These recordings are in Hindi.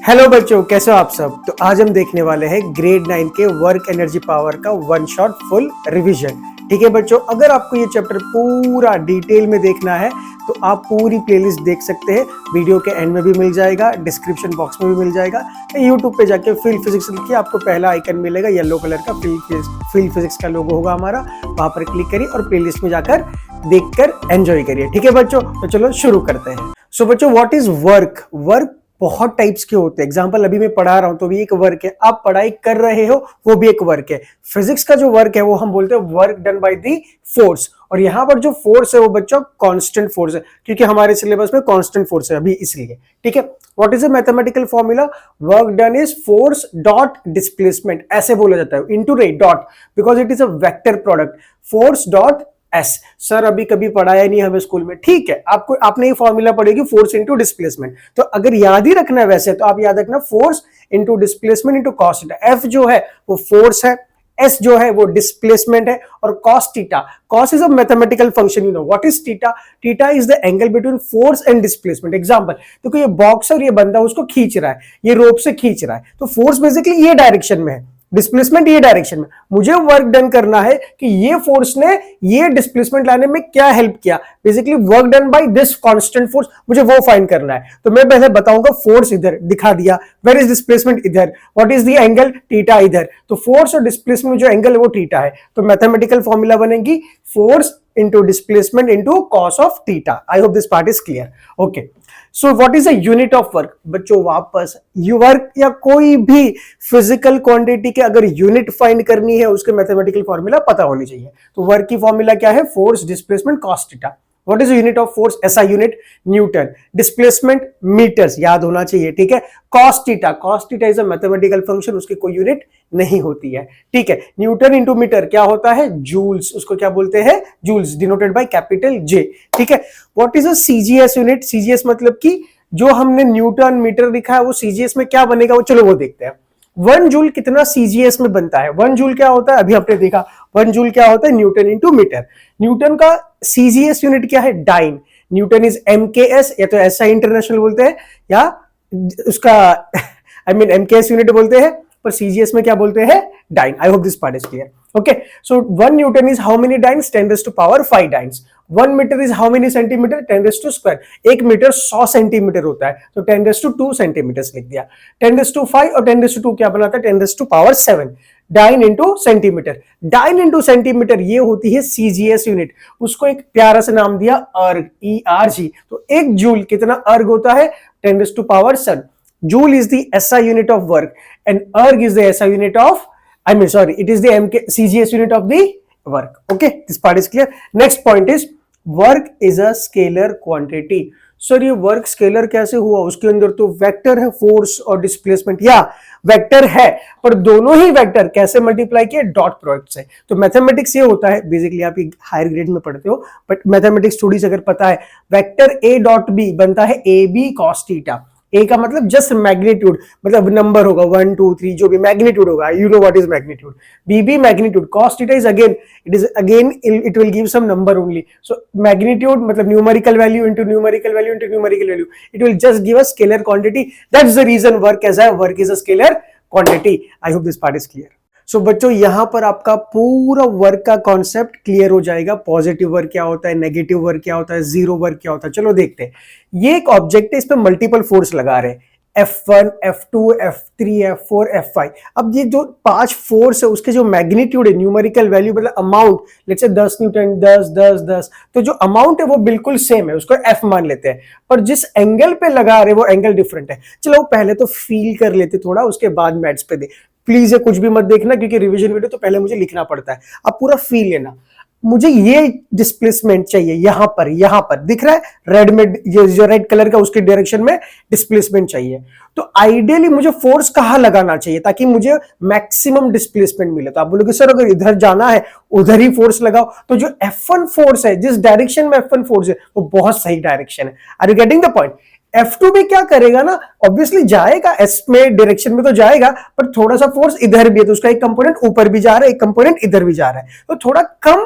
हेलो बच्चों, कैसे हो आप सब। तो आज हम देखने वाले हैं ग्रेड 9 के वर्क एनर्जी पावर का वन शॉट फुल रिवीजन। ठीक है बच्चों, अगर आपको ये चैप्टर पूरा डिटेल में देखना है तो आप पूरी प्लेलिस्ट देख सकते हैं। वीडियो के एंड में भी मिल जाएगा, डिस्क्रिप्शन बॉक्स में भी मिल जाएगा। यूट्यूब पे जाके फील्ड फिजिक्स लिखिए, आपको पहला आइकन मिलेगा येलो कलर का, फील्ड फिजिक्स का लोगो होगा हमारा, वहां पर क्लिक करिए और प्लेलिस्ट में जाकर देखकर एंजॉय करिए। ठीक है बच्चों, तो चलो शुरू करते हैं। सो बच्चों, व्हाट इज वर्क? वर्क बहुत टाइप्स के होते हैं। एग्जाम्पल अभी मैं पढ़ा रहा हूं तो भी एक वर्क है, आप पढ़ाई कर रहे हो वो भी एक वर्क है। फिजिक्स का जो वर्क है वो हम बोलते हैं work done by the force, और यहां पर जो फोर्स है वो बच्चों कांस्टेंट फोर्स है, क्योंकि हमारे सिलेबस में कांस्टेंट फोर्स है अभी, इसलिए। ठीक है, what is a mathematical formula? Work done is force dot displacement, ऐसे बोला जाता है, इनटू नहीं dot, because it is a vector product. Force dot S. Sir अभी कभी पढ़ाया नहीं हमें स्कूल में, ठीक है, आपने ये फॉर्मूला पढ़ेगी फोर्स इनटू डिस्प्लेसमेंट। तो अगर याद ही रखना है वैसे तो आप याद रखना force into displacement into cos theta. F जो है वो फोर्स है, एस जो है वो डिस्प्लेसमेंट है, और cos theta, cos is a mathematical function. You know what is theta? Theta is the angle between force and displacement. Example देखो, ये बॉक्स और ये बंदा उसको खींच रहा है, ये रोप से खींच रहा है, तो फोर्स बेसिकली ये डायरेक्शन में है, डिस्प्लेसमेंट ये डायरेक्शन में। मुझे वर्क डन करना है कि ये फोर्स ने ये डिस्प्लेसमेंट लाने में क्या हेल्प किया, basically work done by this constant force, मुझे वो फाइंड करना है। तो मैं पहले बताऊंगा फोर्स इधर दिखा दिया, वेयर इज डिस्प्लेसमेंट इधर, what is the angle theta इधर, तो फोर्स और डिस्प्लेसमेंट जो एंगल है वो थीटा है। तो मैथमेटिकल फॉर्मूला बनेगी force into displacement into cos of theta. I hope this part is clear. Okay. So what is a unit of work? बच्चों वापस वर्क या कोई भी फिजिकल क्वांटिटी के अगर यूनिट फाइंड करनी है उसके मैथमेटिकल फॉर्मूला पता होनी चाहिए। तो वर्क की फॉर्मूला क्या है? Force displacement cos theta. What is the unit of force? SI unit newton, displacement metres, याद होना चाहिए। ठीक है, cos theta is a mathematical function, उसकी कोई यूनिट नहीं होती है। ठीक है, न्यूटन इंटू मीटर क्या होता है? जूल्स, उसको क्या बोलते हैं? Joules, denoted by capital J. ठीक है, what is a CGS unit? CGS मतलब कि जो हमने न्यूटन मीटर लिखा है वो सीजीएस में क्या बनेगा, वो चलो वो देखते हैं। 1 जूल कितना सीजीएस में बनता है? 1 जूल क्या होता है? अभी आपने देखा 1 जूल क्या होता है? Newton into metre. न्यूटन का सीजीएस यूनिट क्या है? डाइन। न्यूटन इज एमकेएस, या तो एसआई इंटरनेशनल बोलते हैं, या उसका आई मीन एमकेएस यूनिट बोलते हैं, पर सीजीएस में क्या बोलते हैं? Dyne. I hope this part is clear. Okay, so 1 newton is how many dynes? 10 raised to power 5 dynes. 1 metre is how many centimetres? 10 raised to square. 1 metre 100 centimetre होता है, तो 10 raised to 2 सेंटीमीटर लिख दिया। 10 raised to 5 और 10 raised to 2 क्या बनाता है? 10 raised to power 7। Dyne into centimetre, dyne into centimetre ये होती है सीजीएस यूनिट। उसको एक प्यारा सा नाम दिया अर्ग, ERG। तो 1 जूल कितना अर्ग होता है? 10 raised to power 7। Joule is the SI unit of work and erg is the SI unit of, it is the CGS unit of the work. Okay, this part is clear. Next point is work is a scalar quantity. Sir ये वर्क स्केलर कैसे हुआ? उसके अंदर तो वेक्टर है, फोर्स और डिस्प्लेसमेंट, या वेक्टर है, पर दोनों ही वेक्टर कैसे मल्टीप्लाई किए? डॉट प्रोडक्ट से। तो मैथमेटिक्स ये होता है, बेसिकली आप हायर ग्रेड में पढ़ते हो, बट मैथमेटिक्स थोड़ी सी अगर पता है, वेक्टर ए डॉट बी बनता है ए बी कॉस थीटा। ए का मतलब जस्ट मैग्नीट्यूड, मतलब नंबर होगा 1 2 3 जो भी मैग्नीट्यूड होगा, you know what is magnitude. B magnitude, cos theta is again it will give some number only. So magnitude मतलब numerical value into numerical value into numerical value, it will just give a scalar quantity. That's the reason work as a work is a scalar quantity. I hope this part is clear. So बच्चों यहां पर आपका पूरा वर्क का कॉन्सेप्ट क्लियर हो जाएगा। पॉजिटिव वर्क क्या होता है, नेगेटिव वर्क क्या होता है, जीरो वर्क क्या होता है। चलो देखते हैं। ये एक ऑब्जेक्ट है, इस पे मल्टीपल फोर्स लगा रहे हैं, F1 F2 F3 F4 F5। अब ये जो 5 फोर्स है उसके जो मैग्नीट्यूड है, न्यूमेरिकल वैल्यू मतलब अमाउंट, लेट्स से 10 न्यूटन 10, तो जो अमाउंट है वो बिल्कुल सेम है, उसको F मान लेते हैं, पर जिस एंगल पे लगा रहे वो एंगल डिफरेंट है। चलो पहले तो फील कर लेते थोड़ा, उसके बाद मैथ्स पे दे। प्लीज ये कुछ भी मत देखना, क्योंकि रिवीजन वीडियो तो पहले मुझे लिखना पड़ता है, अब पूरा फील लेना। मुझे ये डिस्प्लेसमेंट चाहिए, यहां पर दिख रहा है रेड में, ये जो रेड कलर का उसके डायरेक्शन में डिस्प्लेसमेंट चाहिए। तो आइडियली मुझे फोर्स कहां लगाना चाहिए ताकि मुझे मैक्सिमम डिस्प्लेसमेंट मिले? तो आप बोलोगे सर अगर इधर जाना है उधर ही फोर्स लगाओ, तो जो F1 फोर्स है, जिस डायरेक्शन में F1 फोर्स है वो बहुत सही डायरेक्शन है। Are you getting the point? F2 भी क्या करेगा ना, ऑब्वियसली जाएगा एस में डायरेक्शन में तो जाएगा, पर थोड़ा सा फोर्स इधर भी है, तो उसका एक कंपोनेंट ऊपर भी जा रहा है, एक कंपोनेंट इधर भी जा रहा है, तो थोड़ा कम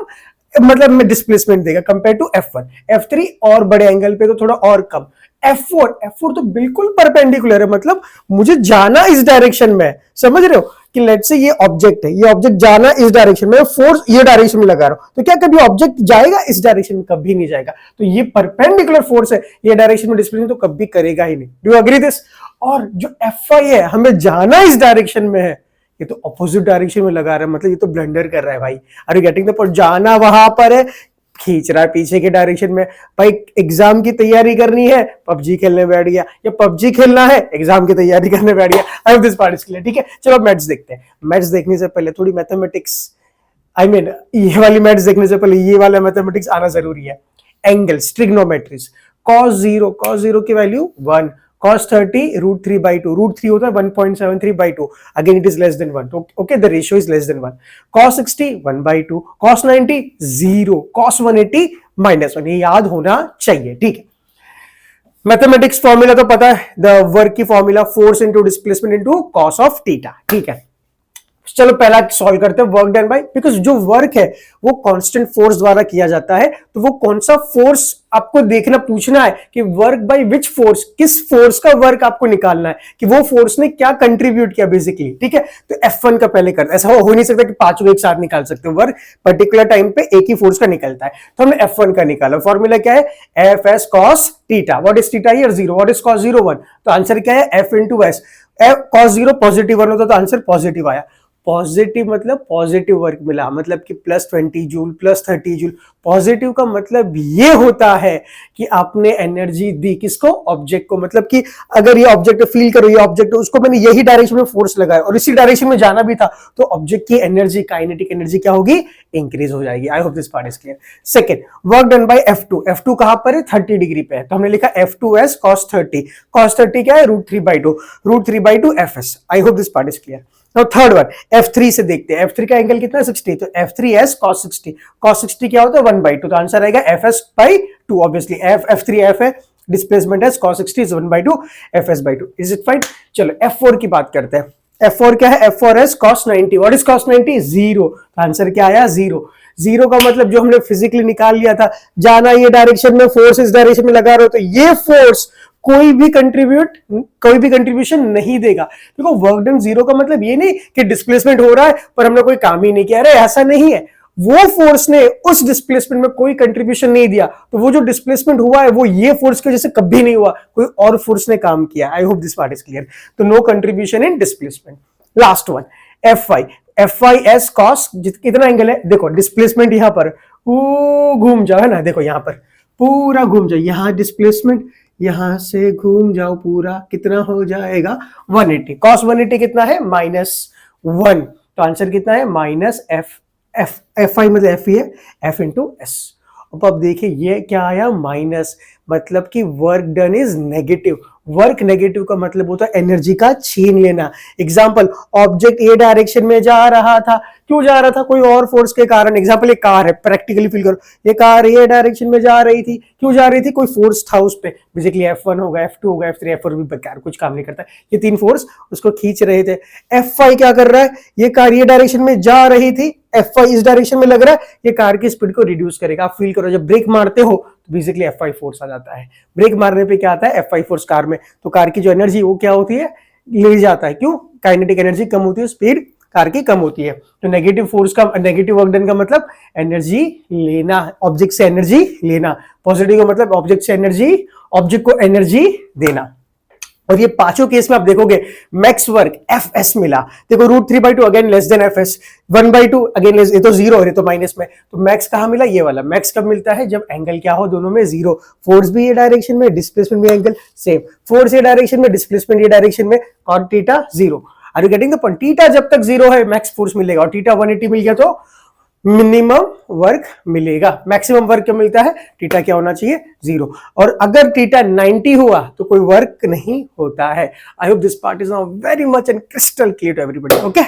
मतलब में डिस्प्लेसमेंट देगा कंपेयर टू F1। F3 और बड़े एंगल पे तो थोड़ा और कम। F4 तो बिल्कुल परपेंडिकुलर है, मतलब मुझे जाना इस डायरेक्शन में, समझ रहे हो कि लेट्स से ये ऑब्जेक्ट है, ये ऑब्जेक्ट जाना इस डायरेक्शन में, फोर्स ये डायरेक्शन में लगा रहा हूं, तो क्या कभी ऑब्जेक्ट जाएगा इस डायरेक्शन में? कभी नहीं जाएगा। तो ये परपेंडिकुलर फोर्स है, ये डायरेक्शन में डिस्प्लेसमेंट तो कभी करेगा ही नहीं। Do you agree this? और जो F5 है, हमें जाना इस डायरेक्शन में है, ये तो ऑपोजिट डायरेक्शन में लगा रहा है, मतलब ये तो ब्लंडर कर रहा है भाई। Are you getting the point? जाना वहां पर है, खींच रहा है पीछे के डायरेक्शन में। भाई एग्जाम की तैयारी करनी है, पबजी खेलने बैठ गया, या पबजी खेलना है, एग्जाम की तैयारी करने बैठ गया। आई hope this part is clear. ठीक है, चलो मैथ्स देखते हैं। मैथ्स देखने से पहले थोड़ी मैथमेटिक्स, ये वाली मैथ्स देखने से पहले ये वाला मैथमेटिक्स आना जरूरी है। एंगल्स, ट्रिग्नोमेट्रीज, cos 0 की वैल्यू 1, cos 30 √3/2, √3 होता है 1.73/2, again it is less than 1, okay the ratio is less than 1। cos 60 1/2, cos 90 0, cos 180 -1, ये याद होना चाहिए। ठीक है, मैथमेटिक्स फॉर्मूला तो पता है, द वर्क की formula force into displacement into cos of theta. ठीक है, चलो पहला सॉल्व करते हैं, वर्क डन बाय, बिकॉज जो वर्क है वो कांस्टेंट फोर्स द्वारा किया जाता है, तो वो कौन सा फोर्स आपको देखना, पूछना है कि वर्क बाय विच फोर्स, किस फोर्स का वर्क आपको निकालना है, कि वो फोर्स ने क्या कंट्रीब्यूट किया बेसिकली। ठीक है, तो F1 का पहले करते, ऐसा हो नहीं सकता कि पांचों एक साथ निकाल सकते हो, वर्क पर्टिकुलर टाइम पे एक ही फोर्स का निकलता है। तो हमने F1 का निकाला, फॉर्मूला क्या है, Fs cos theta. What is theta here? 0। What is cos 0? 1। तो आंसर क्या है, F into S. cos 0 positive 1 होता तो आंसर पॉजिटिव आया। पॉजिटिव मतलब पॉजिटिव वर्क मिला, मतलब कि +20 जूल, +30 जूल। पॉजिटिव का मतलब ये होता है कि आपने एनर्जी दी किसको, ऑब्जेक्ट को। मतलब कि अगर ये ऑब्जेक्ट फील करो, ये ऑब्जेक्ट, उसको मैंने यही डायरेक्शन में फोर्स लगाया और इसी डायरेक्शन में जाना भी था, तो ऑब्जेक्ट की एनर्जी, काइनेटिक एनर्जी क्या होगी, इंक्रीज हो जाएगी। आई hope this part is clear. Second, work done bye F2। F2 कहां पर है, 30 डिग्री पे है, तो हमने लिखा F2s cos 30। cos 30 क्या है, √3/2, √3/2 Fs। I hope this part is clear. Now third one, F3 से देखते हैं, F3 का एंगल कितना है, 60, तो F3s cos 60। cos 60 क्या होता है, 1/2, तो आंसर आएगा Fs/2। ऑब्वियसली F3 F है, डिस्प्लेसमेंट है, cos 60 is 1/2, Fs/2। Is it fine? चलो F4 की बात करते हैं। F4 क्या है, F4s cos 90। What is cos 90? 0। तो आंसर क्या आया, 0। 0 का मतलब जो हमने फिजिकली निकाल लिया था, जाना ये डायरेक्शन में, फोर्स इस डायरेक्शन में लगा रहे हो, तो ये फोर्स कोई भी कंट्रीब्यूशन नहीं देगा। देखो वर्क डन 0 का मतलब ये नहीं कि डिस्प्लेसमेंट हो रहा है पर हमने कोई काम ही नहीं किया, अरे ऐसा नहीं है। वो फोर्स ने उस डिस्प्लेसमेंट में कोई कंट्रीब्यूशन नहीं दिया, तो वो जो डिस्प्लेसमेंट हुआ है वो ये फोर्स की वजह से कभी नहीं हुआ, कोई और फोर्स ने काम किया। I hope this part is clear. तो no contribution in displacement. Last one, F5s cos, कितना एंगल है, देखो डिस्प्लेसमेंट यहां पर घूम जाओ, है ना, देखो यहां पर पूरा घूम जाओ, यहां डिस्प्लेसमेंट, यहां से घूम जाओ पूरा, कितना हो जाएगा, 180। cos 180 कितना है, -1, तो आंसर कितना है, -F5 मतलब F ही है, F इंटू एस। अब देखिए ये क्या आया, माइनस, मतलब कि work done is negative. Work negative का मतलब होता है एनर्जी का छीन लेना। एग्जांपल, ऑब्जेक्ट ए डायरेक्शन में जा रहा था, क्यों जा रहा था, कोई और फोर्स के कारण। एग्जांपल, एक कार है, प्रैक्टिकली फील करो, ये कार ए डायरेक्शन में जा रही थी, क्यों जा रही थी, कोई फोर्स था उस पे, बेसिकली F1 होगा, F2 होगा, F3, F4 भी बेकार, कुछ काम नहीं करता, ये तीन फोर्स उसको खींच रहे थे। F5 क्या कर रहा है, ये कार ये डायरेक्शन में जा रही थी, F5 इस डायरेक्शन में लग रहा है, ये कार की स्पीड को रिड्यूस करेगा। आप फील करो, जब ब्रेक मारते हो तो बेसिकली F5 फोर्स आ जाता है। ब्रेक मारने पे क्या आता है, F5 फोर्स कार में, तो कार की जो एनर्जी वो क्या होती है, ले जाता है। क्यों, काइनेटिक एनर्जी कम होती है, स्पीड कार की कम होती है। तो नेगेटिव फोर्स का, नेगेटिव वर्क डन का मतलब एनर्जी लेना, ऑब्जेक्ट से एनर्जी लेना। पॉजिटिव का मतलब ऑब्जेक्ट से एनर्जी, ऑब्जेक्ट को एनर्जी देना। और ये पांचों केस में आप देखोगे मैक्स वर्क Fs मिला। देखो √3/2 again less than Fs, 1/2 again less, ये तो 0 है तो माइनस में, तो मैक्स कहां मिला, ये वाला। मैक्स कब मिलता है, जब एंगल क्या हो, दोनों में 0, फोर्स भी ये डायरेक्शन में, डिस्प्लेसमेंट भी एंगल सेम, फोर्स ये डायरेक्शन में, डिस्प्लेसमेंट ये डायरेक्शन में, और theta 0। Are you getting the point? Theta जब तक 0 है मैक्स फोर्स मिलेगा, और थीटा 180 मिल गया तो मिनिमम वर्क मिलेगा। मैक्सिमम वर्क क्या मिलता है, थीटा क्या होना चाहिए, 0। और अगर थीटा 90 हुआ तो कोई वर्क नहीं होता है। I hope this part is now very much and crystal clear to everybody. Okay,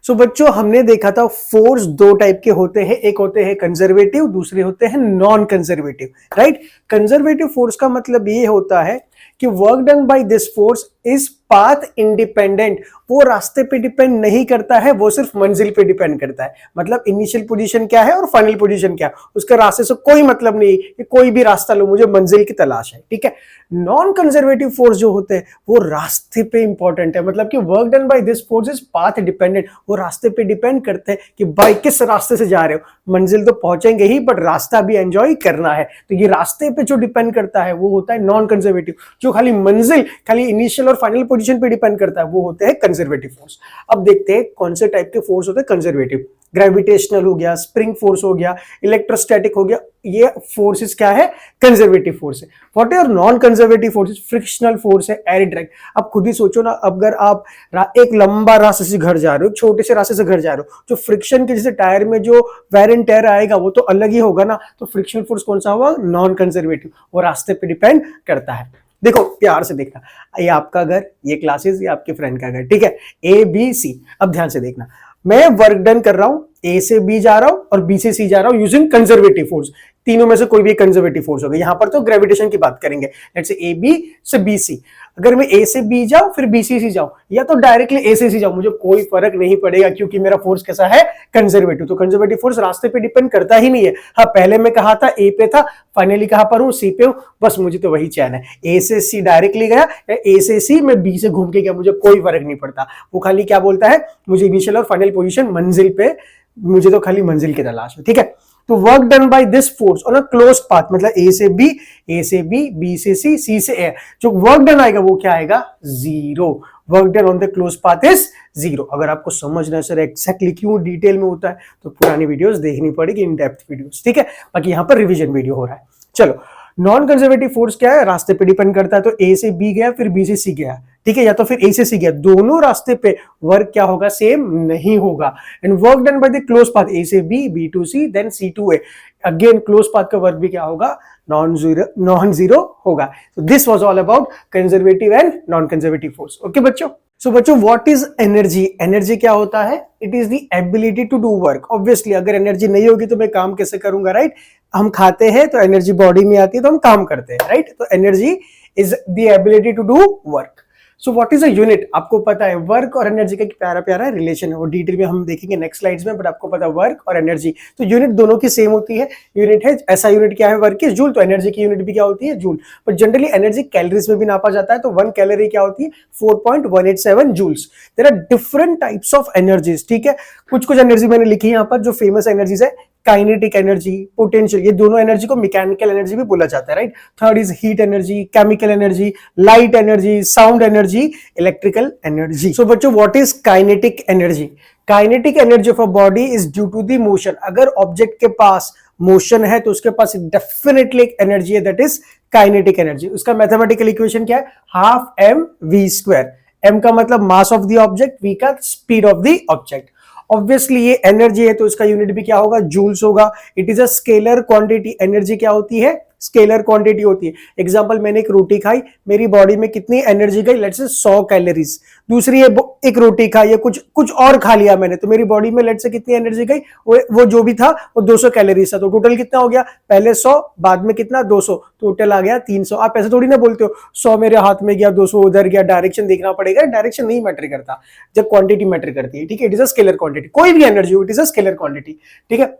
so बच्चों हमने देखा था फोर्स दो टाइप के होते हैं, एक होते हैं कंजर्वेटिव, दूसरे होते हैं non conservative, right. Conservative force का मतलब ये होता है कि work done by this force is path independent, वो रास्ते पे डिपेंड नहीं करता है, वो सिर्फ मंजिल पे डिपेंड करता है। मतलब इनिशियल पोजीशन क्या है और फाइनल पोजीशन क्या है, उसके रास्ते से कोई मतलब नहीं कि कोई भी रास्ता लो, मुझे मंजिल की तलाश है, ठीक है। नॉन कंजर्वेटिव फोर्स जो होते हैं वो रास्ते पे इंपॉर्टेंट है, मतलब कि work done by this force is path dependent, वो रास्ते पे डिपेंड करते हैं कि भाई किस रास्ते से जा रहे हो। मंजिल तो पहुंचेंगे ही बट रास्ता भी एंजॉय करना है, तो ये रास्ते पे जो डिपेंड करता है वो होता है नॉन कंजर्वेटिव। जो खाली मंजिल, खाली इनिशियल और फाइनल पोजीशन पे डिपेंड करता है वो होते हैं कंजर्वेटिव फोर्स। अब देखते हैं कौन से टाइप के फोर्स होते हैं कंजर्वेटिव। ग्रेविटेशनल हो गया, स्प्रिंग फोर्स हो गया, इलेक्ट्रोस्टैटिक हो गया, ये फोर्सेस क्या है, कंजर्वेटिव फोर्स है। What are non conservative forces, frictional force है, एयर ड्रैग। अब खुद ही सोचो ना, अगर आप एक लंबा रास्ते से घर जा रहे हो, छोटे से रास्ते से घर जा रहे हो, जो फ्रिक्शन के जैसे टायर में जो वेयर एंड टेयर आएगा वो तो अलग ही होगा ना, तो फ्रिक्शनल फोर्स कौन सा होगा, नॉन कंजर्वेटिव, वो रास्ते पे डिपेंड करता है। देखो प्यार से देखना, ये आपका घर, ये क्लासेस, ये आपके फ्रेंड का घर, ठीक है, ए बी सी। अब ध्यान से देखना, मैं वर्क डन कर रहा हूं, ए से बी जा रहा हूं और बी से सी जा रहा हूं यूजिंग कंजर्वेटिव फोर्स। तीनों में से कोई भी कंजर्वेटिव फोर्स होगा। यहां पर तो ग्रेविटेशन की बात करेंगे, लेट्स से ए बी से बी सी। अगर मैं ए से बी जाऊं फिर बी सी जाऊं, या तो डायरेक्टली ए से सी जाऊं, मुझे कोई फर्क नहीं पड़ेगा क्योंकि मेरा फोर्स कैसा है, कंजर्वेटिव। तो कंजर्वेटिव फोर्स रास्ते पे डिपेंड करता ही नहीं है। हाँ, पहले मैं कहा था ए पे था, फाइनली कहां पर हूं, सी पे हूं, बस मुझे तो वही चैन है। ए से सी डायरेक्टली गया या ए से सी मैं बी से घूम के गया, मुझे कोई फर्क नहीं पड़ता। वो खाली क्या बोलता है, मुझे इनिशियल और फाइनल पोजीशन मंजिल पे, मुझे तो खाली मंजिल की तलाश है, ठीक है। तो work done by this force on a close path, मतलब ए से बी, ए से बी, बी से सी, सी से ए, जो वर्क डन आएगा वो क्या आएगा, zero. Work done on the close path is zero. अगर आपको समझना है सर एक्जैक्टली क्यों डिटेल में होता है तो पुरानी वीडियोस देखनी पड़ेगी, इन डेप्थ वीडियोस, ठीक है। बाकी यहां पर रिवीजन वीडियो हो रहा है। चलो, नॉन कंजर्वेटिव फोर्स क्या है, रास्ते पे डिपेंड करता है। तो ए से बी गया फिर बी से सी गया, ठीक है, या तो फिर ए से सी गया, दोनों रास्ते पे वर्क क्या होगा, सेम नहीं होगा। And work done by the close path, A से B, B to C, then C to A, again close path का वर्क भी क्या होगा, नॉन जीरो होगा। तो this was all about conservative and non conservative force. Okay बच्चों, सो बच्चों व्हाट इज एनर्जी, एनर्जी क्या होता है, it is the ability to do work. Obviously अगर एनर्जी नहीं होगी तो मैं काम कैसे करूंगा, राइट। हम खाते हैं तो एनर्जी बॉडी में आती है तो हम काम करते हैं, राइट। तो energy is the ability to do work. So what is a unit, आपको पता है वर्क और एनर्जी का प्यारा प्यारा रिलेशन है, वो डिटेल में हम देखेंगे नेक्स्ट स्लाइड्स में, बट आपको पता है वर्क और एनर्जी तो यूनिट दोनों की सेम होती है। यूनिट है, ऐसा यूनिट क्या है, वर्क की जूल, तो एनर्जी की यूनिट भी क्या होती है, joule. But generally energy calories में भी नापा जाता है, तो 1 कैलोरी क्या होती है, 4.187 joules. There are different types of energies, ठीक है। कुछ कुछ एनर्जी मैंने लिखी है यहाँ पर जो फेमस एनर्जीज है, काइनेटिक एनर्जी, पोटेंशियल, ये दोनों एनर्जी को मैकेनिकल एनर्जी भी बोला जाता है, right. Third is heat energy, chemical energy, light energy, sound energy, electrical energy. So बच्चों what is kinetic energy, kinetic energy of a body is due to the motion. अगर ऑब्जेक्ट के पास मोशन है तो उसके पास डेफिनेटली एक एनर्जी है, दैट इज काइनेटिक एनर्जी। उसका मैथमेटिकल इक्वेशन क्या है, half M V square. M का मतलब mass of the object, V का speed of the object. Obviously ये एनर्जी है तो इसका यूनिट भी क्या होगा, जूल्स होगा। It is a scalar quantity, energy क्या होती है, स्केलर क्वांटिटी होती है। एग्जांपल, मैंने एक रोटी खाई, मेरी बॉडी में कितनी एनर्जी गई, लेट्स से 100 कैलोरीज। दूसरी एक रोटी खाई या कुछ और खा लिया मैंने, तो मेरी बॉडी में लेट्स से कितनी एनर्जी गई, वो जो भी था वो 200 कैलोरीज था। तो टोटल कितना हो गया, पहले 100, बाद में कितना 200, टोटल आ गया 300। आप ऐसे थोड़ी ना बोलते हो 100 मेरे हाथ में गया, 200 उधर गया, डायरेक्शन देखना पड़ेगा। डायरेक्शन नहीं मैटर करता, जब क्वांटिटी मैटर करती है, ठीक है। It is a scalar quantity, कोई भी एनर्जी हो, it is a scalar quantity, ठीक है।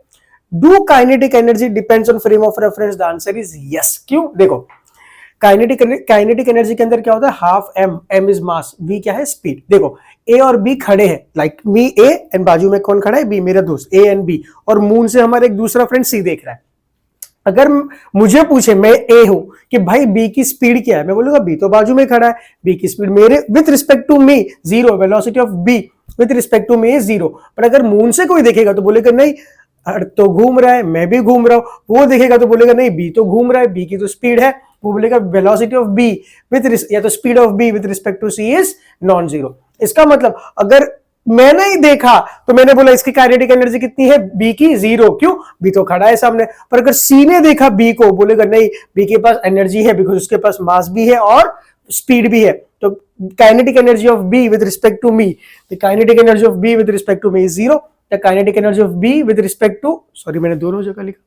Do kinetic energy depends on frame of reference? The answer is yes. क्यों, देखो काइनेटिक एनर्जी के अंदर क्या होता है, half M, M is mass, V क्या है, स्पीड। देखो ए और बी खड़े हैं, लाइक मी ए एंड बाजू में कौन खड़ा है, बी, मेरा दोस्त ए एंड बी, और मून से हमारा एक दूसरा फ्रेंड सी देख रहा है। अगर मुझे पूछे, मैं ए हूं, कि भाई बी की स्पीड क्या है, मैं बोलूंगा बी तो बाजू में खड़ा है, बी की स्पीड मेरे with respect to me zero, velocity of B with respect to me is zero. पर अगर मून से कोई देखेगा तो बोलेगा नहीं अर्थ तो घूम रहा है, मैं भी घूम रहा हूं। वो देखेगा तो बोलेगा नहीं बी तो घूम रहा है, बी की तो स्पीड है, वो बोलेगा वेलोसिटी ऑफ बी विद या तो speed of B with respect to C is non zero. इसका मतलब अगर मैंने ही देखा तो मैंने बोला इसकी काइनेटिक एनर्जी कितनी है, बी की जीरो, क्यों, बी तो खड़ा है सामने। पर अगर सी ने देखा बी को, बोलेगा नहीं बी के पास एनर्जी है, बिकॉज उसके पास मास भी है और स्पीड भी है। तो kinetic energy of B with respect to me, the kinetic energy of B with respect to me is zero. The kinetic energy of B with respect to, sorry मैंने दोनों जगह लिखा,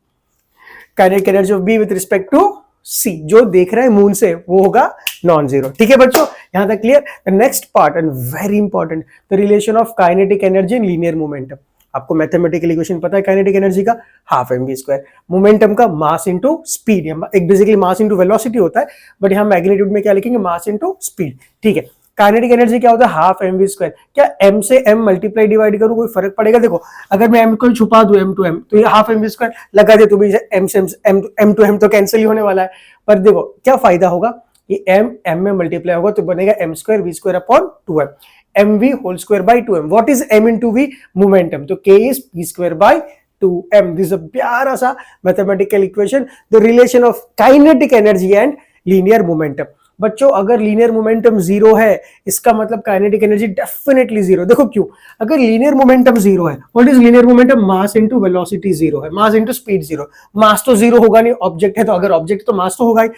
kinetic energy of B with respect to सी, जो देख रहा है मून से वो होगा नॉन जीरो। ठीक है बच्चों, यहां तक clear. The next part and very important, the relation of kinetic energy and linear momentum. आपको मैथमेटिकल इक्वेशन पता है काइनेटिक एनर्जी का, half M V square, momentum का मास इंटू स्पीड। एक बेसिकली मास इंटू वेलोसिटी होता है, बट यहाँ मैग्नीट्यूड में क्या लिखेंगे, मास इंटू स्पीड। ठीक है, काइनेटिक एनर्जी क्या होता है, हाफ एम वी स्क्वायर। क्या एम से एम मल्टीप्लाई डिवाइड करूं कोई फर्क पड़ेगा? देखो अगर मैं एम को छुपा दूं एम टू एम, तो ये हाफ एम वी स्क्वायर लगा दे तो भी एम से एम टू एम तो कैंसिल ही होने वाला है। पर देखो क्या फायदा होगा, ये एम एम में मल्टीप्लाई होगा तो बनेगा M square V square upon 2m, M V whole square by 2m। What is M into V, momentum, तो k इज P square by 2m। This is a प्यारा सा mathematical equation, the relation of kinetic energy and linear momentum. बच्चों अगर लीनियर मोमेंटम जीरो है, इसका मतलब काइनेटिक एनर्जी डेफिनेटली जीरो। देखो क्यों, अगर लीनियर मोमेंटम जीरो है, what is linear momentum, mass into velocity zero है, मास इंटू स्पीड जीरो। मास तो जीरो होगा नहीं, ऑब्जेक्ट है, तो अगर ऑब्जेक्ट तो मास तो होगा ही,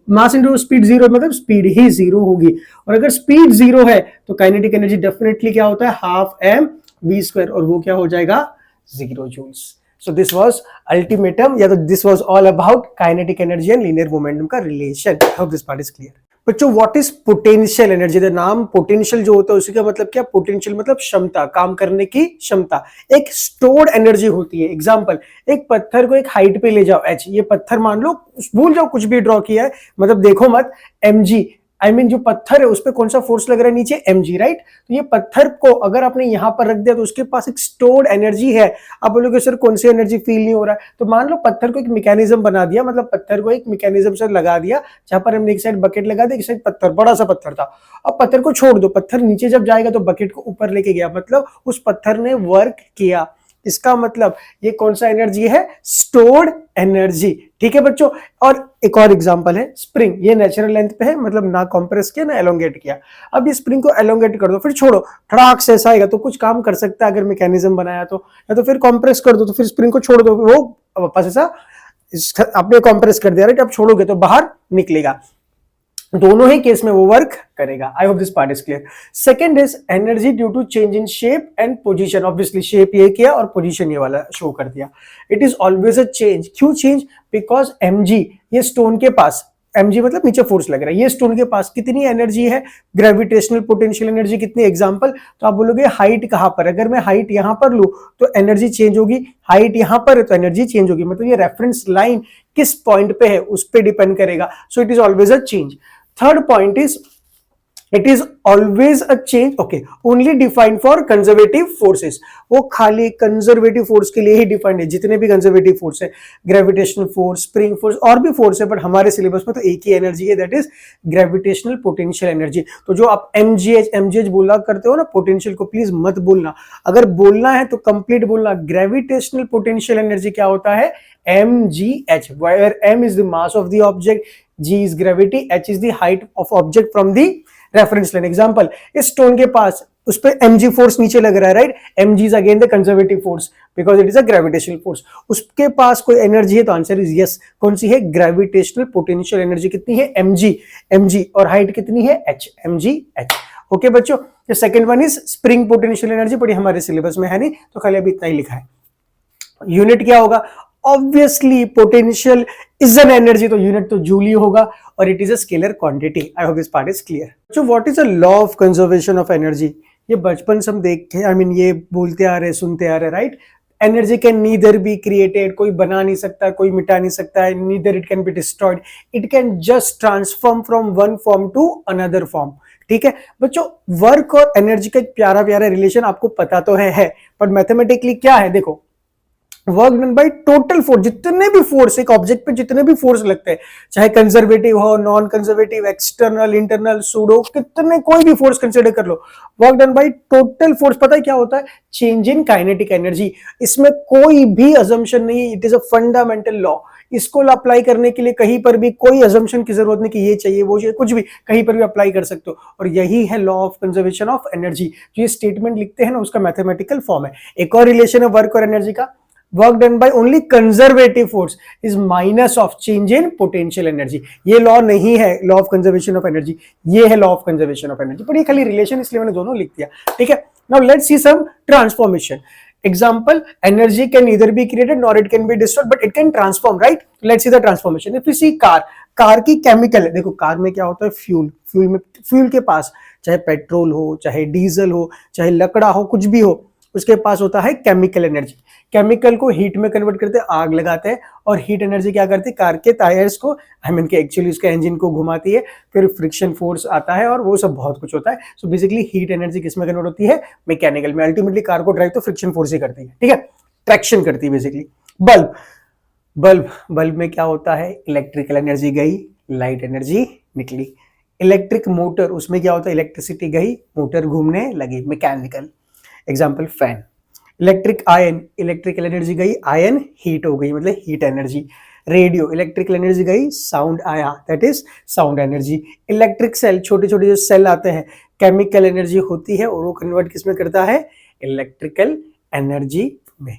मास इंटू स्पीड जीरो मतलब स्पीड ही जीरो होगी। और अगर स्पीड जीरो है तो काइनेटिक एनर्जी डेफिनेटली क्या होता है, हाफ एम वी स्क्वायर, और वो क्या हो जाएगा, zero joules. So this was ultimatum, या तो this was all about kinetic energy and linear momentum का relation. I hope this part is clear. बच्चों what is potential energy, the नाम पोटेंशियल जो होता है उसी का मतलब क्या, पोटेंशियल मतलब क्षमता, काम करने की क्षमता, एक स्टोर्ड एनर्जी होती है। एग्जांपल, एक पत्थर को एक हाइट पे ले जाओ h, ये पत्थर मान लो, भूल जाओ कुछ भी ड्रॉ किया है, मतलब देखो मत, mg आई मीन जो पत्थर है उस पर कौन सा फोर्स लग रहा है नीचे, mg, राइट। तो ये पत्थर को अगर आपने यहां पर रख दिया तो उसके पास एक स्टोर्ड एनर्जी है। आप बोलोगे सर कौन सी एनर्जी फील नहीं हो रहा है, तो मान लो पत्थर को एक मैकेनिज्म बना दिया, मतलब पत्थर को एक मैकेनिज्म से लगा दिया, जहां पर हमने एक साइड बकेट लगा दिया, एक साइड पत्थर, बड़ा सा पत्थर था। अब पत्थर को छोड़ दो, पत्थर नीचे जब जाएगा तो बकेट को ऊपर लेके गया, मतलब उस पत्थर ने वर्क किया। इसका मतलब ये कौन सा एनर्जी है, स्टोर्ड एनर्जी। ठीक है बच्चों, और एक और एग्जांपल है स्प्रिंग, ये नेचुरल लेंथ पे है, मतलब ना कंप्रेस किया ना एलोंगेट किया। अब ये स्प्रिंग को एलोंगेट कर दो, फिर छोड़ो, ठड़ाक से ऐसा आएगा तो कुछ काम कर सकता है अगर मैकेनिज्म बनाया तो, या तो फिर कंप्रेस कर दो, तो फिर स्प्रिंग को छोड़ दो, वो वापस ऐसा आपने कंप्रेस कर दिया, राइट, अब छोड़ोगे तो बाहर निकलेगा। दोनों ही केस में वो वर्क करेगा। I hope this part is clear. Second is energy due to change in shape and position. Obviously shape ये किया और पोजीशन ये वाला शो कर दिया। It is always a change. क्यों चेंज, बिकॉज mg, ये स्टोन के पास, mg मतलब नीचे फोर्स लग रहा है, ये स्टोन के पास कितनी एनर्जी है, ग्रेविटेशनल पोटेंशियल एनर्जी कितनी। एग्जांपल, तो आप बोलोगे हाइट कहां पर, अगर मैं हाइट यहां पर लूं तो एनर्जी चेंज होगी, हाइट यहां पर है तो एनर्जी चेंज होगी, मतलब ये रेफरेंस लाइन किस पॉइंट पे है उस पे डिपेंड करेगा। So it is always a change. Third point is it is always a change, okay, only defined for conservative forces। वो खाली कंजर्वेटिव फोर्स के लिए ही डिफाइंड है। जितने भी कंजर्वेटिव फोर्स है, ग्रेविटेशनल फोर्स, स्प्रिंग फोर्स, और भी फोर्स है, बट हमारे सिलेबस में तो एक ही एनर्जी है, that is gravitational potential energy. तो जो आप mgh बोला करते हो ना, पोटेंशियल को प्लीज मत बोलना, अगर बोलना है तो कंप्लीट बोलना। ग्रेविटेशनल पोटेंशियल एनर्जी क्या होता है, mgh, where m is the mass of the object, g is gravity, h is the height of object from the reference line। Example, इस स्टोन के पास उस पे mg फोर्स नीचे लग रहा है, right, mg is again the conservative force because it is a gravitational force। उसके पास कोई एनर्जी है तो आंसर इज यस। कौन सी है, ग्रेविटेशनल पोटेंशियल एनर्जी कितनी है, mg, और हाइट कितनी है, h, mgh। ओके बच्चों, तो second one is spring potential energy, but हमारे सिलेबस में है नहीं तो खाली अभी इतना ही लिखा है। यूनिट क्या होगा, obviously potential is an energy, तो यूनिट तो जूल ही होगा, और it is a scalar quantity. I hope this part is clear. So what is a law of conservation of energy, ये बचपन से हम देखते हैं, आई मीन ये बोलते आ रहे, सुनते आ रहे, right. Energy can neither be created, कोई बना नहीं सकता, कोई मिटा नहीं सकता है, neither it can be destroyed, it can just transform from one form to another form. ठीक है बच्चों, वर्क और एनर्जी का एक प्यारा प्यारा रिलेशन आपको पता तो है, बट मैथमेटिकली क्या है, देखो, work done by total force, जितने भी फोर्स एक ऑब्जेक्ट पे जितने भी फोर्स लगते हैं, चाहे कंजर्वेटिव हो, non conservative, external, internal, pseudo, कितने कोई भी फोर्स कंसीडर कर लो, work done by total force. पता है क्या होता है, चेंज इन काइनेटिक एनर्जी। इसमें कोई भी अजम्पशन नहीं है, it is a fundamental law. इसको अप्लाई करने के लिए कहीं पर भी कोई अजम्पशन की जरूरत नहीं कि ये चाहिए वो चाहिए, कुछ भी कहीं पर भी अप्लाई कर सकते हो, और यही है law of conservation of energy. जो ये स्टेटमेंट लिखते हैं ना, उसका मैथमेटिकल फॉर्म है। एक और रिलेशन है वर्क और एनर्जी का, work done by only conservative force is minus of change in potential energy। ये लॉ नहीं है law of conservation of energy, ये है law of conservation of energy, पर ये खाली रिलेशन इसलिए मैंने दोनों लिख दिया। ठीक है, now let's see some transformation. Example, energy can neither be created nor it can be destroyed, but it can transform, right? Let's see the transformation. If you see car की केमिकल, देखो कार में क्या होता है, फ्यूल के पास चाहे पेट्रोल हो, चाहे डीजल हो, चाहे लकड़ा हो, कुछ भी हो, उसके पास होता है केमिकल एनर्जी। केमिकल को हीट में कन्वर्ट करते हैं, आग लगाते हैं, और हीट एनर्जी क्या करती है, कार के टायर्स को, के एक्चुअली उसके इंजन को घुमाती है, फिर फ्रिक्शन फोर्स आता है और वो सब बहुत कुछ होता है। सो बेसिकली हीट एनर्जी किस में कन्वर्ट होती है, मैकेनिकल में। अल्टीमेटली कार को ड्राइव तो फ्रिक्शन फोर्स ही करती है, ठीक है, ट्रैक्शन करती है बेसिकली। बल्ब में क्या होता है, इलेक्ट्रिकल एनर्जी गई, लाइट एनर्जी निकली। इलेक्ट्रिक मोटर, उसमें क्या होता है, इलेक्ट्रिसिटी गई, मोटर घूमने लगी, mechanical. Example fan. Electric iron, electrical energy गई, आयन हीट हो गई, मतलब heat energy. Radio, electrical energy गई, साउंड आया, that is sound energy. Electric cell, छोटे छोटे जो सेल आते हैं, केमिकल एनर्जी होती है और वो कन्वर्ट किसमें करता है, इलेक्ट्रिकल एनर्जी में।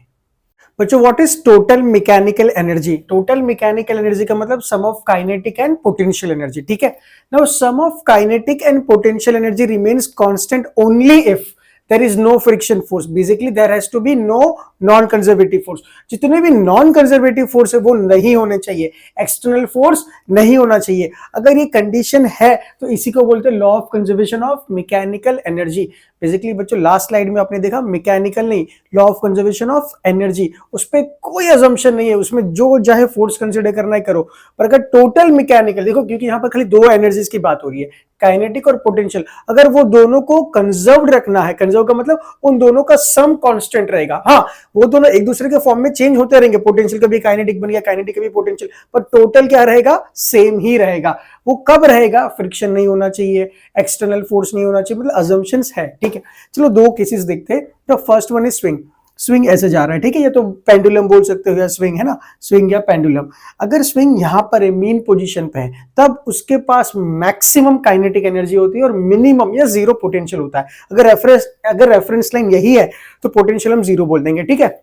बच्चों what is total mechanical energy? Total mechanical energy का मतलब sum of kinetic and potential energy, ठीक है। Now sum of kinetic and potential energy remains constant only if there is no friction force. Basically there has to be no non conservative force. जितने भी नॉन कंजर्वेटिव फोर्स है वो नहीं होने चाहिए, एक्सटर्नल फोर्स नहीं होना चाहिए। अगर ये कंडीशन है तो इसी को बोलते हैं law of conservation of mechanical energy. Basically बच्चों लास्ट स्लाइड में आपने देखा मैकेनिकल नहीं, law of conservation of energy, उस पर कोई अजम्पशन नहीं है, उसमें जो चाहे फोर्स कंसिडर करना है करो। पर अगर टोटल मैकेनिकल देखो, क्योंकि यहाँ पर खाली दो एनर्जीज की बात हो रही है, काइनेटिक और पोटेंशियल, अगर वो दोनों को कंजर्व्ड रखना है, कंजर्व का मतलब उन दोनों का सम कांस्टेंट रहेगा। हाँ वो दोनों एक दूसरे के फॉर्म में चेंज होते रहेंगे, पोटेंशियल का भी काइनेटिक बन गया, काइनेटिक का भी पोटेंशियल, पर टोटल क्या रहेगा, सेम ही रहेगा। वो कब रहेगा, फ्रिक्शन नहीं होना चाहिए, एक्सटर्नल फोर्स नहीं होना चाहिए, मतलब अजम्पशंस है, ठीक है। चलो दो केसेस देखते हैं। तो first one is swing. Swing ऐसे जा रहा है, ठीक है, ये तो पेंडुलम बोल सकते हो या स्विंग है ना, स्विंग या पेंडुलम। अगर स्विंग यहां पर है, मीन पोजीशन पे है, तब उसके पास मैक्सिमम काइनेटिक एनर्जी होती है और मिनिमम या जीरो पोटेंशियल होता है। अगर रेफरेंस लाइन यही है तो पोटेंशियल हम जीरो बोल देंगे, ठीक है।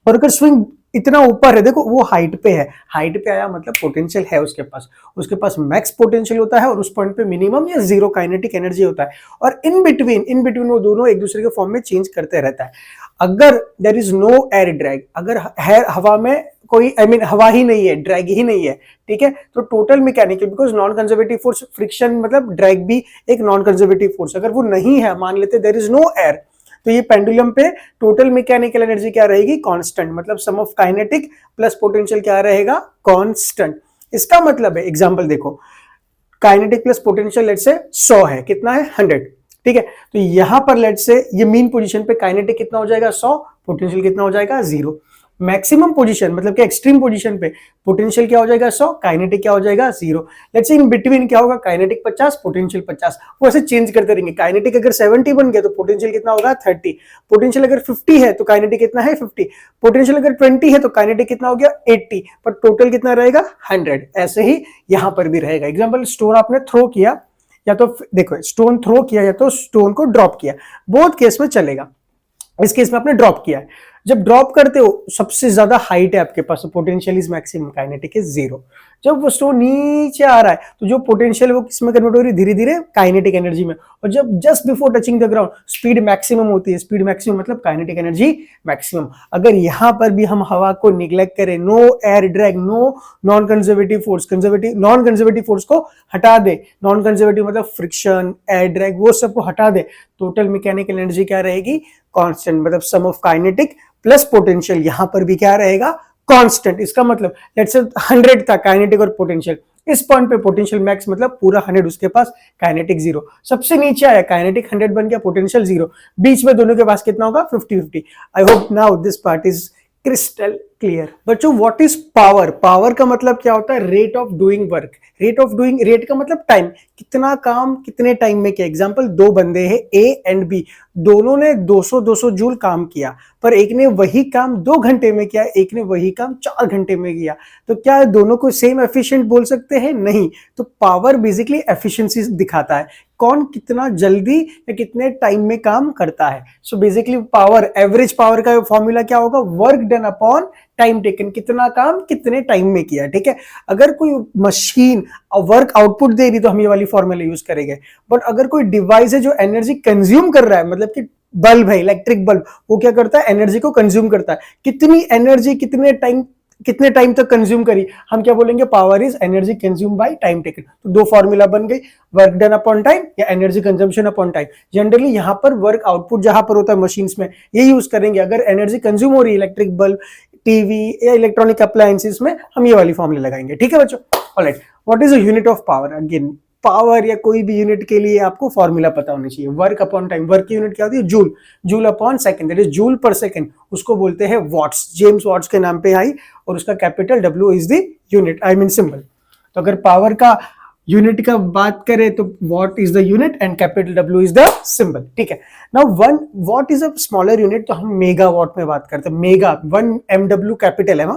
और अगर स्विंग इतना ऊपर है, देखो वो हाइट पे है, हाइट पे आया मतलब पोटेंशियल है उसके पास मैक्स पोटेंशियल होता है और उस पॉइंट पे मिनिमम या जीरो काइनेटिक एनर्जी होता है। और इन बिटवीन वो दोनों एक दूसरे के फॉर्म में चेंज करते रहता है। अगर there is no air drag, अगर हवा में कोई हवा ही नहीं है, ड्रैग ही नहीं है, ठीक है, तो total mechanical, because non conservative force, friction मतलब ड्रैग भी एक नॉन कंजर्वेटिव फोर्स, अगर वो नहीं है, मान लेते देयर इज नो एयर, तो ये पेंडुलम पे टोटल मैकेनिकल एनर्जी क्या रहेगी, कांस्टेंट, मतलब sum of kinetic plus potential क्या रहेगा, कांस्टेंट। इसका मतलब है, एग्जांपल देखो, kinetic plus potential let's say 100 है, कितना है 100, ठीक है। तो यहां पर लेट्स से ये मीन पोजीशन पे काइनेटिक कितना हो जाएगा 100, पोटेंशियल कितना हो जाएगा 0। मैक्सिमम पोजीशन मतलब कि एक्सट्रीम पोजीशन पे पोटेंशियल क्या हो जाएगा 100, काइनेटिक क्या हो जाएगा 0। लेट्स से इन बिटवीन क्या होगा, काइनेटिक 50, पोटेंशियल 50, वो ऐसे चेंज करते रहेंगे। काइनेटिक अगर 70 बन गया तो पोटेंशियल कितना होगा 30, पोटेंशियल अगर 50 है तो काइनेटिक कितना है 50, पोटेंशियल अगर 20 है तो काइनेटिक कितना हो गया 80, पर टोटल कितना रहेगा 100। ऐसे ही यहां पर भी रहेगा। एग्जाम्पल, स्टोन आपने थ्रो किया, या तो देखो स्टोन थ्रो किया या तो स्टोन को ड्रॉप किया, बोथ केस में चलेगा। इस केस में आपने ड्रॉप किया है, जब ड्रॉप करते हो सबसे ज्यादा हाइट है आपके पास, potential is maximum, kinetic is 0। जब वो स्टोन नीचे आ रहा है तो जो पोटेंशियल है वो किसमें कन्वर्ट हो रही है, धीरे धीरे काइनेटिक एनर्जी में। और जब just before touching the ground speed maximum होती है, स्पीड मैक्सिमम मतलब काइनेटिक एनर्जी मैक्सिमम। अगर यहां पर भी हम हवा को निग्लेक्ट करें, no air drag, no non conservative force, non conservative force को हटा दे, नॉन कंजर्वेटिव मतलब फ्रिक्शन, एयर ड्रैग, वो सबको हटा दे, टोटल मैकेनिकल एनर्जी क्या रहेगी, कांस्टेंट, मतलब sum of kinetic plus potential, यहां पर भी क्या रहेगा, कांस्टेंट। इसका मतलब लेट्स से 100 था काइनेटिक और पोटेंशियल, इस पॉइंट पे पोटेंशियल मैक्स मतलब पूरा 100 उसके पास, काइनेटिक 0। सबसे नीचे आया काइनेटिक 100 बन गया, पोटेंशियल 0, बीच में दोनों के पास कितना होगा 50-50। I hope now this part is crystal clear. बच्चों व्हाट इज पावर? पावर का मतलब क्या होता है, rate of doing work. Rate का मतलब टाइम, कितना काम कितने टाइम में किया। एग्जांपल, दो बंदे हैं ए एंड बी, दोनों ने 200 जूल काम किया, पर एक ने वही काम 2 घंटे में किया, एक ने वही काम 4 घंटे में किया, तो क्या दोनों को सेम एफिशिएंट बोल सकते हैं? नहीं। तो पावर बेसिकली एफिशिएंसी दिखाता है, कौन कितना जल्दी या कितने टाइम में काम करता है। So basically power, average power का फॉर्मूला क्या होगा, work done upon time taken, कितना काम कितने टाइम में किया। ठीक है, अगर कोई मशीन वर्क आउटपुट दे रही तो हम ये वाली फॉर्मूला यूज करेंगे। बट अगर कोई डिवाइस है जो एनर्जी कंज्यूम कर रहा है, मतलब कि बल्ब है, इलेक्ट्रिक बल्ब, वो क्या करता है, एनर्जी को कंज्यूम करता है। कितनी एनर्जी कितने टाइम तक कंज्यूम करी, हम क्या बोलेंगे, power is energy consume by time taken. तो दो फॉर्मूला बन गई, वर्क डन अपॉन टाइम या energy consumption upon time. Generally यहां पर वर्क आउटपुट जहां पर होता है मशीन्स में, ये यूज करेंगे। अगर एनर्जी कंज्यूम हो रही है इलेक्ट्रिक बल्ब, टीवी या इलेक्ट्रॉनिक अप्लायंसेस में, हम ये वाली फॉर्मूला लगाएंगे। ठीक है बच्चों, alright. What is a unit of power? Again power या कोई भी यूनिट के लिए आपको फॉर्मूला पता होना चाहिए। वर्क अपॉन टाइम, वर्क की यूनिट क्या होती है, joule, joule upon second, that is joule पर सेकंड, उसको बोलते हैं वॉट्स, जेम्स वॉट्स के नाम पे आई, और उसका capital W is the unit, I mean symbol. तो अगर पावर का यूनिट का बात करें तो what is the unit and capital W is the symbol. ठीक है, now one what is a smaller unit, तो हम मेगावाट में बात करते हैं। मेगा, 1 MW कैपिटल है,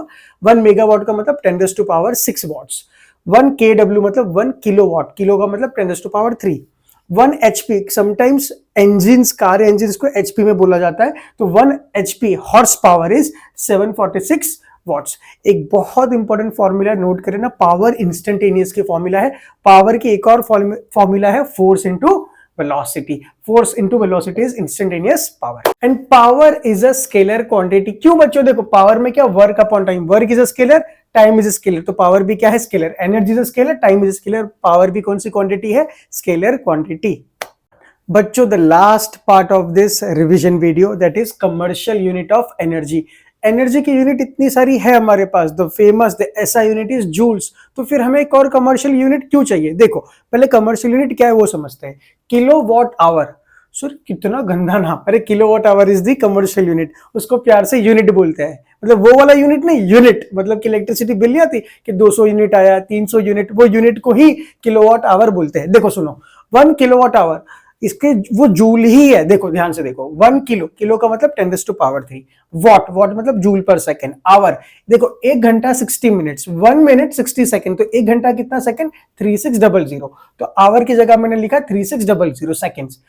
1 मेगावाट का मतलब 10⁶ वॉट्स। 1 kW मतलब 1 किलोवाट, किलो का मतलब 10⁻3। 1 HP, sometimes engines, car engines को HP में बोला जाता है, तो 1 HP horse power is 746 watts. एक बहुत इंपॉर्टेंट फॉर्मूला नोट करें ना, पावर इंस्टेंटेनियस के फॉर्मूला है। पावर की एक और फॉर्मूला है, force into velocity. Force into velocity is instantaneous power, and power is a scalar quantity. क्यों बच्चों, देखो पावर में क्या, work upon time, work is a scalar, time is a scalar, तो पावर भी क्या है, scalar. Energy is a scalar, time is a scalar, power भी कौन सी क्वांटिटी है, स्केलर क्वांटिटी। बच्चों the last part of this revision video, that is commercial unit of energy. Energy की यूनिट इतनी सारी है हमारे पास, the famous the SI unit is joules, तो फिर हमें एक और कमर्शियल यूनिट क्यों चाहिए। देखो पहले कमर्शियल यूनिट क्या है वो समझते हैं। किलोवाट आवर, सर कितना गंदा नाम, अरे kilowatt hour is the commercial unit, उसको प्यार से यूनिट बोलते हैं। मतलब वो वाला यूनिट नहीं, यूनिट मतलब कि इलेक्ट्रिसिटी बिल नहीं आती कि 200 यूनिट आया, 300 यूनिट, वो यूनिट को ही किलोवाट आवर बोलते हैं। देखो सुनो, 1 किलोवाट आवर, इसके वो जूल ही है। देखो ध्यान से देखो, 1 किलो, किलो का मतलब 10⁻3, वॉट, वॉट मतलब जूल पर सेकंड, आवर, देखो 1 घंटा 60 मिनट्स, 1 मिनट 60 सेकंड, तो 1 घंटा कितना सेकंड, 3600, तो आवर की जगह मैंने लिखा 3600 सेकंड्स।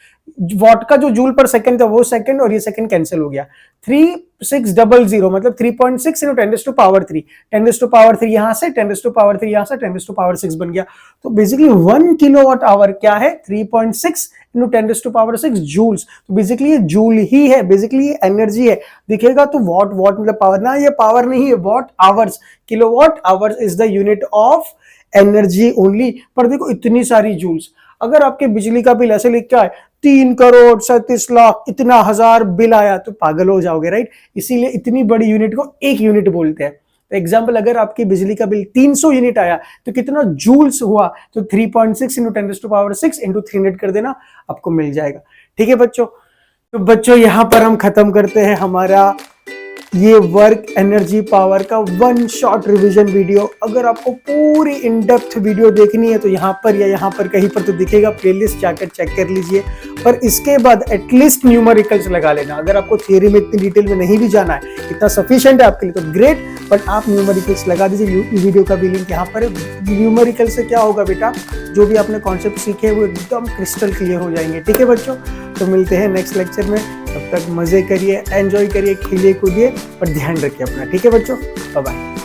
वॉट का जो जूल पर सेकंड था वो सेकंड, और ये सेकंड कैंसिल हो गया, 3600 मतलब 3.6 × 10⁻3, 10⁻3 यहां से, 10⁻3 यहां से, 10⁻6 बन गया। तो बेसिकली 1 किलोवाट आवर क्या है, 3.6 × 10⁻6 जूल्स। तो बेसिकली ये जूल ही है, बेसिकली ये एनर्जी है। दिखेगा तो वॉट, वॉट मतलब पावर ना, ये पावर नहीं है, what hours, kilowatt hours is the unit of energy only. पर देखो इतनी सारी जूल्स, अगर आपके बिजली का बिल ऐसे लिख के आए 3,37,00,000 इतना हजार बिल आया, तो पागल हो जाओगे, राइट। इसीलिए इतनी बड़ी यूनिट को एक यूनिट बोलते हैं। तो एग्जाम्पल, अगर आपकी बिजली का बिल 300 यूनिट आया तो कितना जूल्स हुआ, तो 3.6 × 10⁻6 × 300 कर देना, आपको मिल जाएगा। ठीक है बच्चों, तो बच्चों यहां पर हम खत्म करते हैं हमारा ये वर्क एनर्जी पावर का 1 शॉर्ट रिवीजन वीडियो। अगर आपको पूरी इन डेप्थ वीडियो देखनी है तो यहाँ पर या यहाँ पर कहीं पर तो दिखेगा, प्लेलिस्ट जाकर चेक कर लीजिए। पर इसके बाद एटलीस्ट न्यूमेरिकल्स लगा लेना। अगर आपको थियरी में इतनी डिटेल में नहीं भी जाना है, इतना सफिशिएंट है आपके लिए, तो ग्रेट, बट आप न्यूमेरिकल्स लगा दीजिए। वीडियो का भी लिंक यहाँ पर है। न्यूमेरिकल से क्या होगा बेटा, जो भी आपने कॉन्सेप्ट सीखे वो एकदम क्रिस्टल क्लियर हो जाएंगे। ठीक है बच्चों, तो मिलते हैं नेक्स्ट लेक्चर में। तब तक मजे करिए, एंजॉय करिए, खेलिए कूदिए, पर ध्यान रखिए अपना। ठीक है बच्चों, बाय बाय।